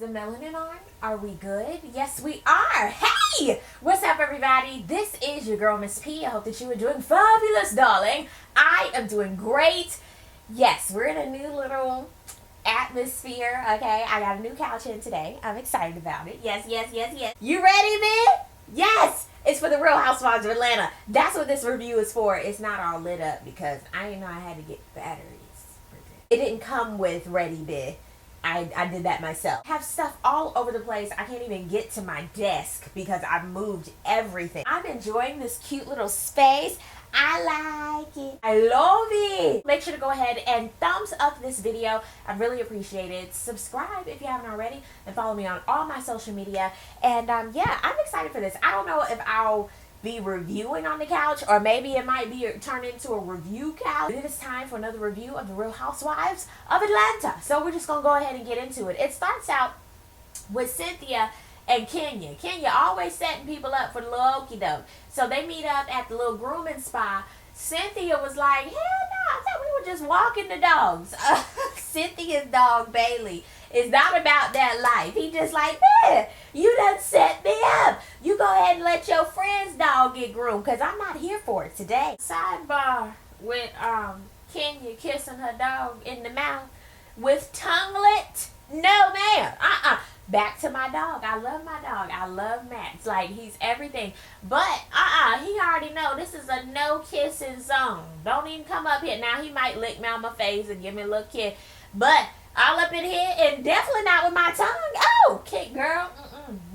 the melanin on? Are we good? Yes, we are. Hey! What's up, everybody? This is your girl, Miss P. I hope that you are doing fabulous, darling. I am doing great. Yes, we're in a new little atmosphere, okay? I got a new couch in today. I'm excited about it. Yes. You ready, man? Yes! It's for the Real Housewives of Atlanta. That's what this review is for. It's not all lit up because I didn't know I had to get batteries for this. It didn't come with ready, bitch. I did that myself. I have stuff all over the place. I can't even get to my desk because I've moved everything. I'm enjoying this cute little space. I like it. I love it. Make sure to go ahead and thumbs up this video. I'd really appreciate it. Subscribe if you haven't already and follow me on all my social media. And yeah, I'm excited for this. I don't know if I'll be reviewing on the couch, or maybe it might be turned into a review couch. It is time for another review of the Real Housewives of Atlanta. So we're just gonna go ahead and get into it. It starts out with Cynthia and Kenya. Kenya always setting people up for the little okie doke. So they meet up at the little grooming spa. Cynthia was like, hell no, I thought we were just walking the dogs. Cynthia's dog, Bailey, is not about that life. He just like, man, you done set me up. You go ahead and let your friend's dog get groomed because I'm not here for it today. Sidebar with Kenya kissing her dog in the mouth with tonguelet. No, ma'am. Back to my dog. I love my dog. I love Max. Like, he's everything. But, he already know this is a no kissing zone. Don't even come up here. Now, he might lick me on my face and give me a little kiss. But, all up in here and definitely not with my tongue. Oh, kick, girl.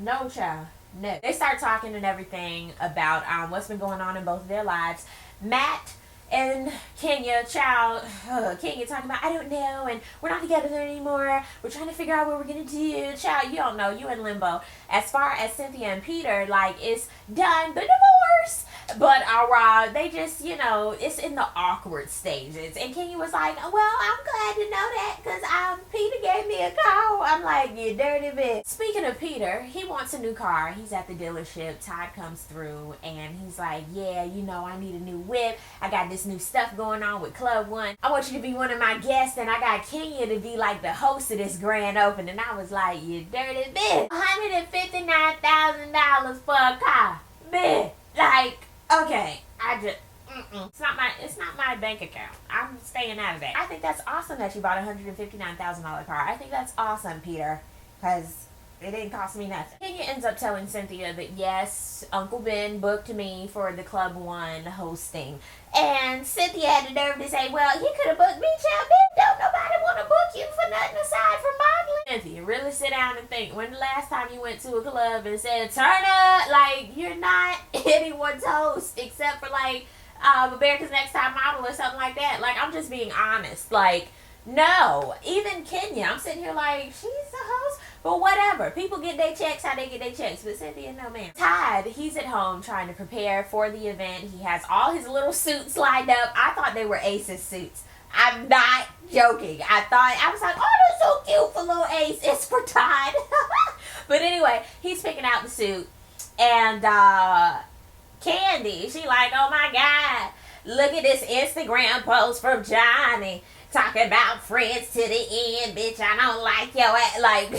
No, child. No. They start talking and everything about what's been going on in both of their lives. Matt and Kenya, Kenya talking about, I don't know, and we're not together anymore. We're trying to figure out what we're going to do. Child, you don't know. You in limbo. As far as Cynthia and Peter, like, it's done, the divorce. But, they just, it's in the awkward stages. And Kenya was like, well, I'm glad to know that because Peter gave me a call. I'm like, you dirty bitch. Speaking of Peter, he wants a new car. He's at the dealership. Todd comes through and he's like, yeah, I need a new whip. I got this new stuff going on with Club One. I want you to be one of my guests, and I got Kenya to be like the host of this grand opening. And I was like, you dirty bitch. $159,000 for a car. Bitch. Like, okay, it's not my bank account. I'm staying out of that. I think that's awesome that you bought a $159,000 car. I think that's awesome, Peter, because it didn't cost me nothing. Kenya ends up telling Cynthia that yes, Uncle Ben booked me for the Club One hosting. And Cynthia had the nerve to say, well, he could have booked me, child. Don't nobody want to book you for nothing aside from modeling. Cynthia, really sit down and think. When the last time you went to a club and said, turn up, like, you're not anyone's host except for, like, America's Next Top Model or something like that. Like, I'm just being honest. Like, no. Even Kenya, I'm sitting here like, she's the host? But whatever. People get their checks how they get their checks. But Cynthia, no, man. Todd, he's at home trying to prepare for the event. He has all his little suits lined up. I thought they were Ace's suits. I'm not joking. I was like, oh, they're so cute for little Ace. It's for Todd. But anyway, he's picking out the suit. And Kandi, she like, oh my God, look at this Instagram post from Johnny. Talking about friends to the end, bitch, I don't like your ass. Like,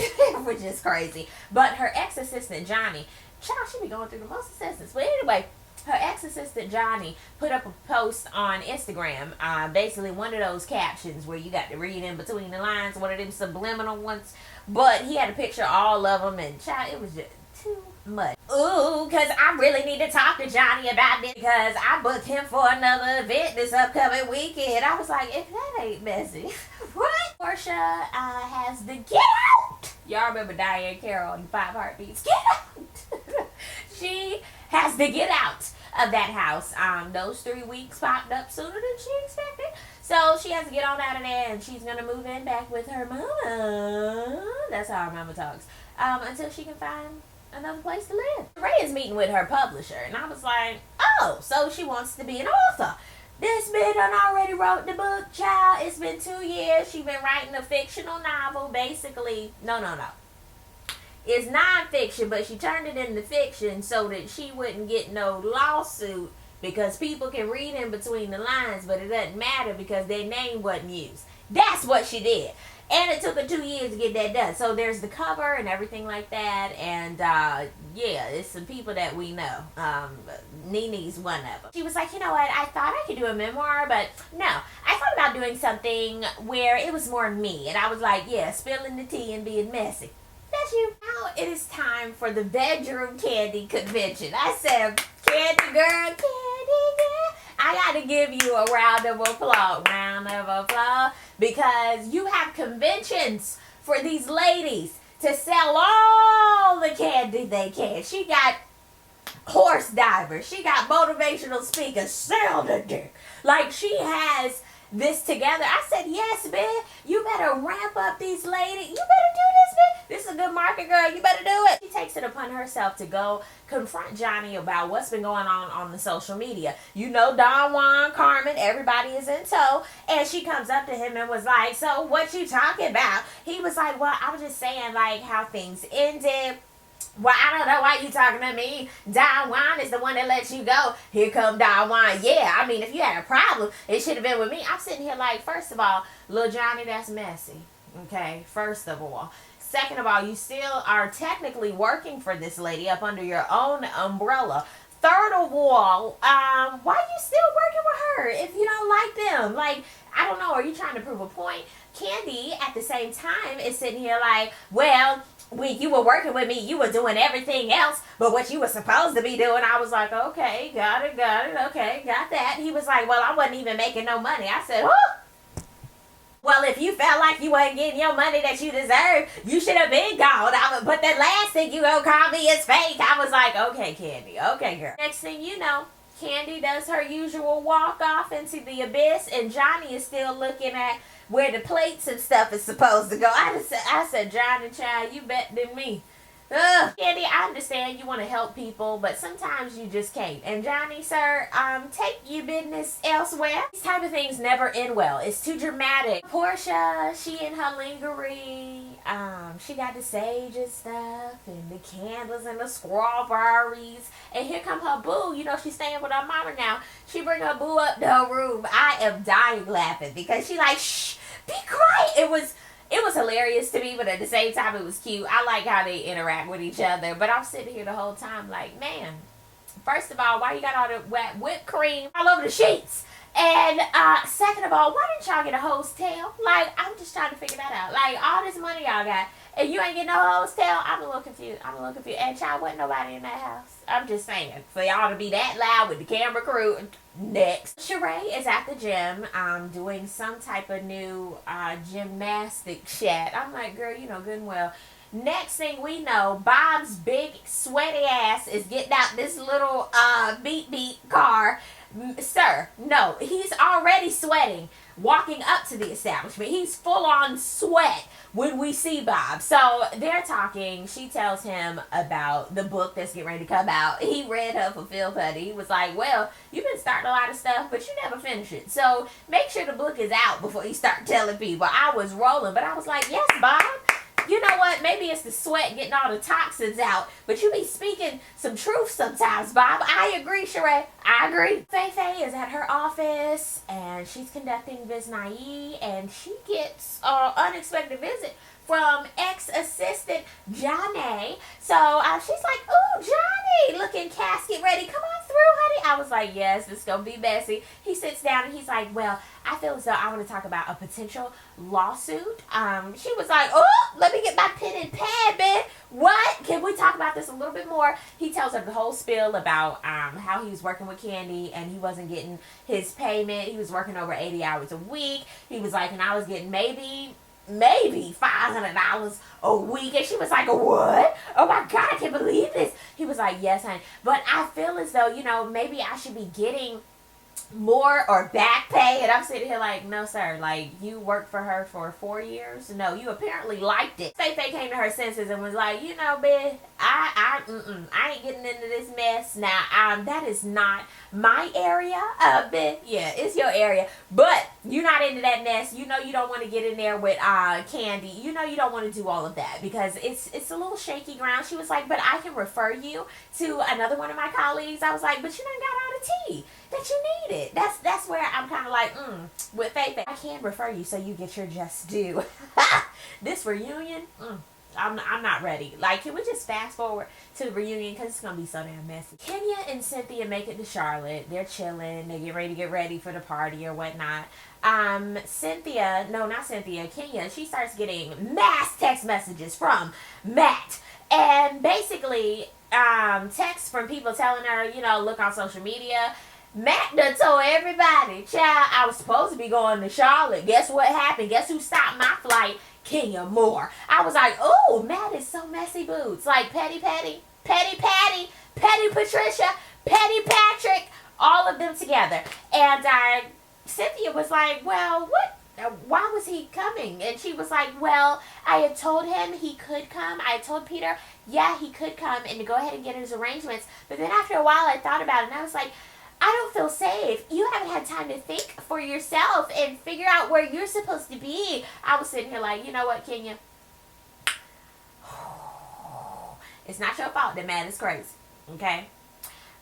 which is crazy. But her ex-assistant, Johnny, child, she be going through the most assistants. But anyway, her ex-assistant, Johnny, put up a post on Instagram. Basically, one of those captions where you got to read in between the lines, one of them subliminal ones. But he had a picture of all of them, and child, it was just too much. Ooh, because I really need to talk to Johnny about this because I booked him for another event this upcoming weekend. I was like, if that ain't messy, what? Porsha has the get out. Y'all remember Diane Carroll in 5 Heartbeats? Get out. She has to get out of that house. Those 3 weeks popped up sooner than she expected. So she has to get on out of there, and she's going to move in back with her mama. That's how her mama talks. Until she can find another place to live. Shereé is meeting with her publisher, and I was like, oh, so she wants to be an author. This bitch done already wrote the book, child. It's been 2 years. She been writing a fictional novel, basically. No. It's non-fiction, but she turned it into fiction so that she wouldn't get no lawsuit because people can read in between the lines, but it doesn't matter because their name wasn't used. That's what she did. And it took her 2 years to get that done. So there's the cover and everything like that. And yeah, it's some people that we know. Nene's one of them. She was like, you know what? I thought I could do a memoir, but no. I thought about doing something where it was more me. And I was like, yeah, spilling the tea and being messy. That's you. Now it is time for the bedroom Kandi convention. I said, Kandi girl, Kandi girl. I gotta give you a round of applause, because you have conventions for these ladies to sell all the candy they can. She got horse divers, she got motivational speakers, sell the dick. Like, she has this together. I said, yes, bitch. You better ramp up these ladies. You better do this, bitch. This is a good market, girl. You better do it. She takes it upon herself to go confront Johnny about what's been going on the social media. You know, Don Juan, Carmen, everybody is in tow. And she comes up to him and was like, so what you talking about? He was like, well, I was just saying, like, how things ended. Well, I don't know why you talking to me. Don Juan is the one that lets you go. Here come Don Juan. Yeah, I mean, if you had a problem, it should have been with me. I'm sitting here like, first of all, Lil Johnny, that's messy. Okay, first of all. Second of all, you still are technically working for this lady up under your own umbrella. Third of all, why are you still working with her if you don't like them? Like, I don't know. Are you trying to prove a point? Kandi, at the same time, is sitting here like, well, when you were working with me, you were doing everything else but what you were supposed to be doing. I was like, okay, got it, okay, got that. He was like, well, I wasn't even making no money. I said, oh. Well, if you felt like you wasn't getting your money that you deserved, you should have been gone. But the last thing you gonna call me is fake. I was like, okay, Kandi, okay, girl. Next thing you know, Kandi does her usual walk off into the abyss, and Johnny is still looking at where the plates and stuff is supposed to go. I said, Johnny, child, you bet than me. Kandi, I understand you want to help people, but sometimes you just can't. And Johnny, sir, take your business elsewhere. These type of things never end well. It's too dramatic. Porsha, she in her lingerie. She got the sage and stuff, and the candles and the strawberries. And here come her boo. You know, she's staying with her mama now. She bring her boo up to her room. I am dying laughing because she like, shh, be quiet. It was hilarious to me, but at the same time, it was cute. I like how they interact with each other. But I'm sitting here the whole time like, man, first of all, why you got all the wet whipped cream all over the sheets? And second of all, why didn't y'all get a hotel? Like, I'm just trying to figure that out. Like, all this money y'all got, and you ain't get no hotel? I'm a little confused. And y'all wasn't nobody in that house. I'm just saying, for y'all to be that loud with the camera crew. Next, Shereé is at the gym doing some type of new gymnastic chat. I'm like, girl, you know good and well. Next thing we know, Bob's big sweaty ass is getting out this little beep car. Sir, no, he's already sweating walking up to the establishment. He's full on sweat when we see Bob. So they're talking. She tells him about the book that's getting ready to come out. He read her for Phil Putty. He was like, well, you've been starting a lot of stuff, but you never finish it. So make sure the book is out before you start telling people. I was rolling, but I was like, yes, Bob. You know what? Maybe it's the sweat getting all the toxins out, but you be speaking some truth sometimes, Bob. I agree, Shereé. I agree. Faye is at her office, and she's conducting Biz Naive, and she gets an unexpected visit from ex-assistant Johnny. So she's like, ooh, Johnny, looking casket ready. Come on through, honey. I was like, yes, this is going to be messy. He sits down, and he's like, well, I feel as though I want to talk about a potential lawsuit. She was like, oh, let me get my pen and pad, man. What? Can we talk about this a little bit more? He tells her the whole spiel about how he was working with Kandi and he wasn't getting his payment. He was working over 80 hours a week. He was like, and I was getting maybe $500 a week. And she was like, what? Oh my God, I can't believe this. He was like, yes, honey. But I feel as though, you know, maybe I should be getting more or back pay. And I'm sitting here like, no, sir. Like, you worked for her for 4 years? No, you apparently liked it. Faye came to her senses and was like, you know, bitch, I ain't getting into this mess. Now, that is not my area. Bitch, yeah, it's your area. But you're not into that mess. You know you don't want to get in there with Kandi. You know you don't want to do all of that because it's a little shaky ground. She was like, but I can refer you to another one of my colleagues. I was like, but you done got all the tea that you it. That's where I'm kind of like, with Faith. I can refer you so you get your just due. This reunion, I'm not ready. Like, can we just fast forward to the reunion because it's gonna be so damn messy. Kenya and Cynthia make it to Charlotte. They're chilling. They get ready for the party or whatnot. Kenya, she starts getting mass text messages from Matt, and basically texts from people telling her, look on social media. Matt done told everybody, child, I was supposed to be going to Charlotte. Guess what happened? Guess who stopped my flight? Kenya Moore. I was like, oh, Matt is so messy boots. Like Petty Patty, Petty Patricia, Petty Patrick, all of them together. And Cynthia was like, well, what? Why was he coming? And she was like, well, I had told him he could come. I had told Peter, yeah, he could come and to go ahead and get his arrangements. But then after a while, I thought about it and I was like, I don't feel safe. You haven't had time to think for yourself and figure out where you're supposed to be. I was sitting here like, you know what, Kenya? It's not your fault that Matt is crazy, okay?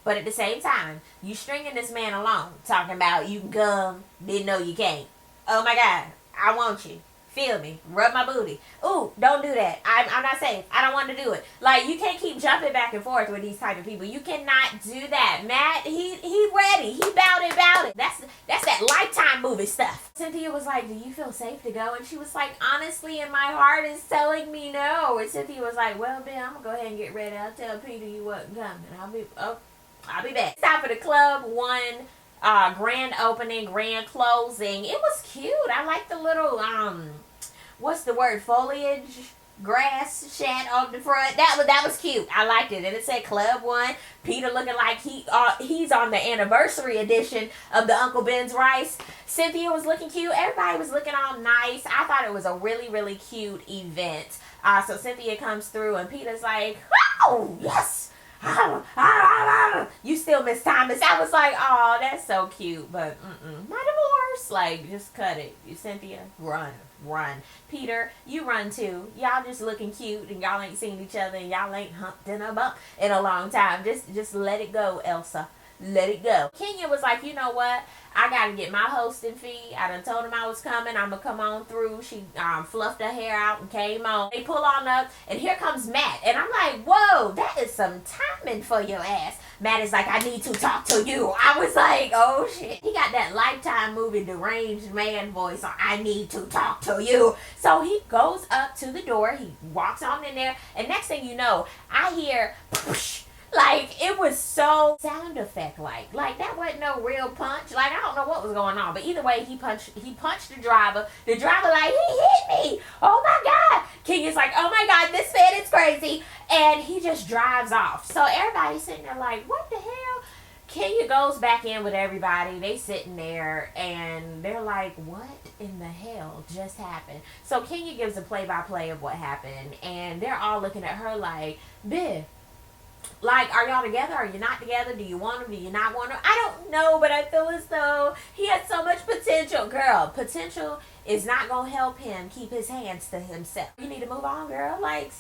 But at the same time, you stringing this man along, talking about you can come, didn't know you can't. Oh my God, I want you. Feel me. Rub my booty. Ooh, don't do that. I'm not safe. I don't want to do it. Like, you can't keep jumping back and forth with these type of people. You cannot do that. Matt, he ready. He bout it. That's that Lifetime movie stuff. Cynthia was like, do you feel safe to go? And she was like, honestly, and my heart is telling me no. And Cynthia was like, well, Ben, I'm going to go ahead and get ready. I'll tell Peter you wasn't coming. I'll be back. Stop at the club. Grand opening, grand closing. It was cute. I like the little what's the word, foliage, grass shed on the front. That was cute. I liked it. And it said Club 1. Peter looking like he's on the anniversary edition of the Uncle Ben's Rice. Cynthia was looking cute. Everybody was looking all nice. I thought it was a really, really cute event. So Cynthia comes through and Peter's like, oh, yes. You still Miss Thomas. I was like, oh, that's so cute, but my divorce. Like, just cut it. Cynthia, run. Peter, you run too. Y'all just looking cute and y'all ain't seen each other and y'all ain't humped in a bump in a long time. Just let it go, Elsa. Let it go. Kenya was like, you know what? I gotta get my hosting fee. I done told him I was coming. I'm gonna come on through. She fluffed her hair out and came on. They pull on up and here comes Matt. And I'm like, whoa, that is some timing for your ass. Matt is like, I need to talk to you. I was like, oh shit. He got that Lifetime movie deranged man voice on, I need to talk to you. So he goes up to the door. He walks on in there. And next thing you know, I hear whoosh. Like, it was so sound effect like that wasn't no real punch. Like, I don't know what was going on, but either way, he punched the driver. The driver like, he hit me. Oh my God. Kenya's like, oh my God, this man is crazy. And he just drives off. So everybody's sitting there like, what the hell? Kenya goes back in with everybody. They sitting there and they're like, what in the hell just happened? So Kenya gives a play-by-play of what happened, and they're all looking at her like, Biff, like, are y'all together? Are you not together? Do you want him? Do you not want him? I don't know, but I feel as though he has so much potential. Girl, potential is not going to help him keep his hands to himself. You need to move on, girl. Like,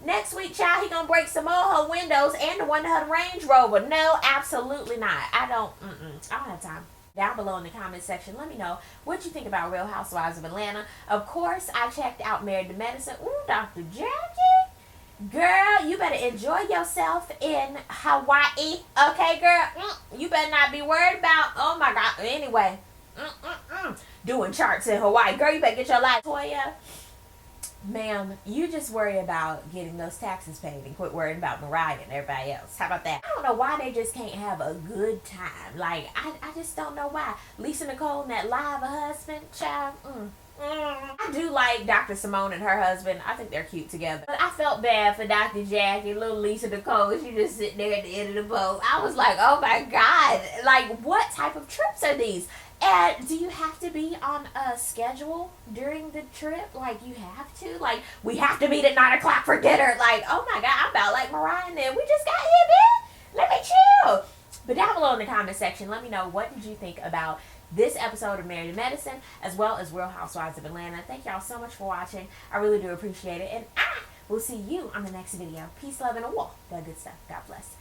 next week, child, he going to break some more her windows and the one to her Range Rover. No, absolutely not. I don't have time. Down below in the comment section, let me know what you think about Real Housewives of Atlanta. Of course, I checked out Married to Medicine. Ooh, Dr. Jackie. Girl, you better enjoy yourself in Hawaii. Okay, girl? You better not be worried about, oh my God. Anyway, doing charts in Hawaii. Girl, you better get your life. Toya, ma'am, you just worry about getting those taxes paid and quit worrying about Mariah and everybody else. How about that? I don't know why they just can't have a good time. Like, I just don't know why. Lisa Nicole and that live husband, child, I do like Dr. Simone and her husband. I think they're cute together. But I felt bad for Dr. Jackie, little Lisa Nicole. She just sitting there at the end of the boat. I was like, oh my God. Like, what type of trips are these? And do you have to be on a schedule during the trip? Like, you have to? Like, we have to meet at 9 o'clock for dinner. Like, oh my God, I'm about like Mariah and them. We just got here, bitch. Let me chill. But down below in the comment section, let me know, what did you think about this episode of Married to Medicine, as well as Real Housewives of Atlanta. Thank y'all so much for watching. I really do appreciate it. And I will see you on the next video. Peace, love, and a war. That good stuff. God bless.